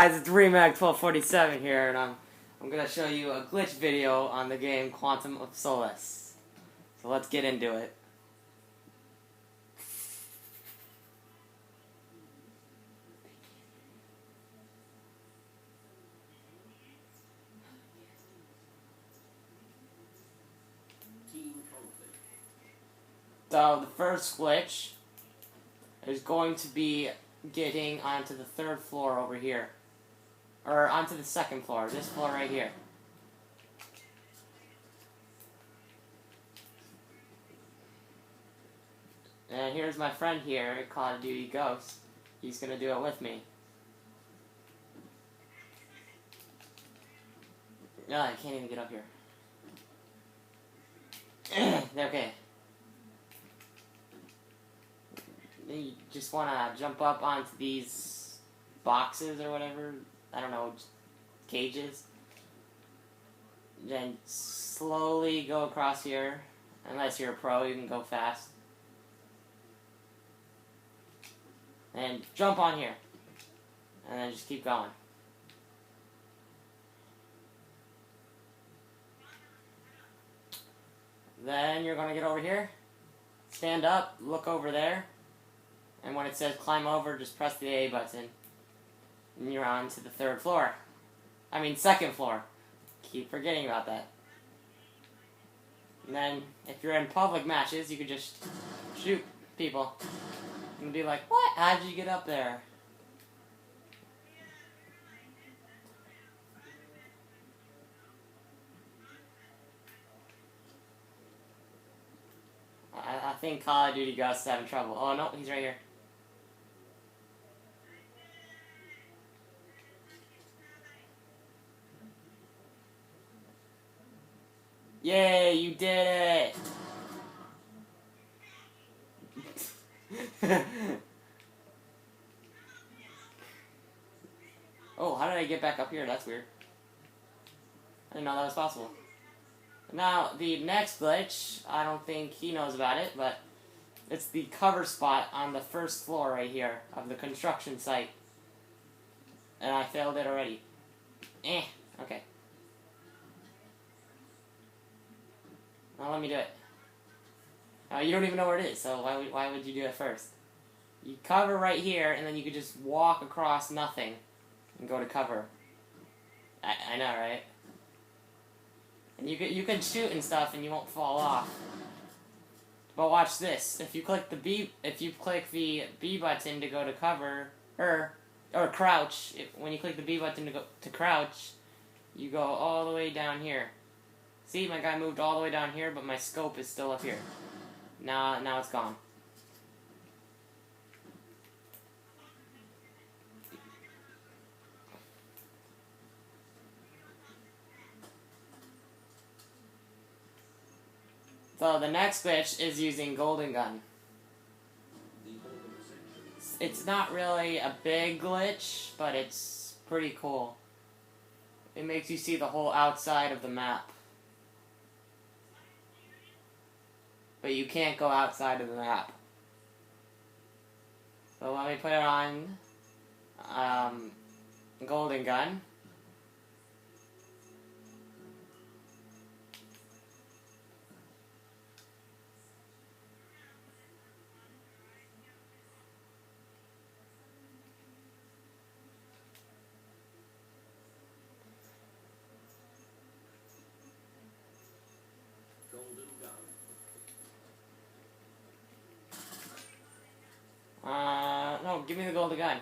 Guys, it's Remag1247 here, and I'm gonna show you a glitch video on the game Quantum of Solace. So let's get into it. So the first glitch is going to be getting onto the third floor over here. Or onto the second floor, this floor right here. And here's my friend here at Call of Duty Ghost. He's gonna do it with me. No, I can't even get up here. Okay. You just wanna jump up onto these boxes or whatever. I don't know, cages. Then slowly go across here. Unless you're a pro, you can go fast. And jump on here. And then just keep going. Then you're gonna get over here. Stand up, look over there. And when it says climb over, just press the A button. And you're on to the third floor. I mean, second floor. Keep forgetting about that. And then, if you're in public matches, you could just shoot people. And be like, what? How did you get up there? I think Call of Duty Ghost is having trouble. Oh, no, he's right here. Yay, you did it! Oh, how did I get back up here? That's weird. I didn't know that was possible. Now, the next glitch, I don't think he knows about it, but it's the cover spot on the first floor right here of the construction site. And I failed it already. Okay. Now let me do it. You don't even know where it is, so why would you do it first? You cover right here, and then you could just walk across nothing and go to cover. I know, right? And you can shoot and stuff, and you won't fall off. But watch this. If you click the B button to go to cover, or crouch, when you click the B button to go to crouch, you go all the way down here. See, my guy moved all the way down here, but my scope is still up here. Now it's gone. So the next glitch is using Golden Gun. It's not really a big glitch, but it's pretty cool. It makes you see the whole outside of the map. But you can't go outside of the map. So let me put it on Golden Gun. No, give me the golden gun.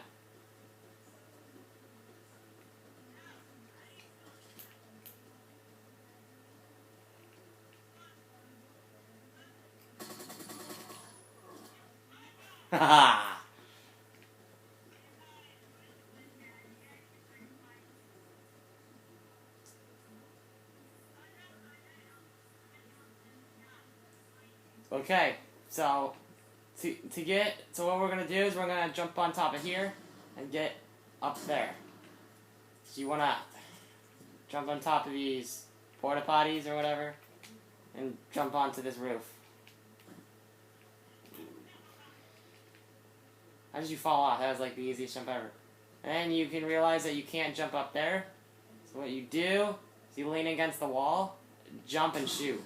Haha. Okay, so what we're gonna do is we're gonna jump on top of here and get up there. So you wanna jump on top of these porta potties or whatever and jump onto this roof. How did you fall off? That was like the easiest jump ever. And you can realize that you can't jump up there. So what you do is you lean against the wall, jump and shoot.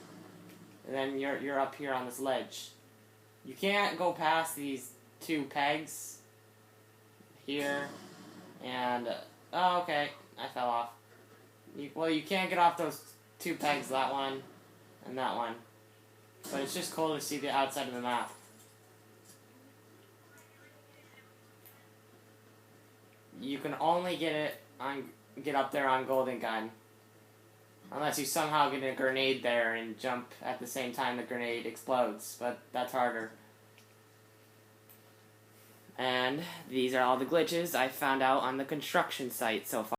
And then you're up here on this ledge. You can't go past these 2 pegs here, and oh, okay, I fell off. Well, you can't get off those 2 pegs, that one and that one, but it's just cool to see the outside of the map. You can only get up there on Golden Gun, unless you somehow get a grenade there and jump at the same time the grenade explodes, but that's harder. And these are all the glitches I found out on the construction site so far.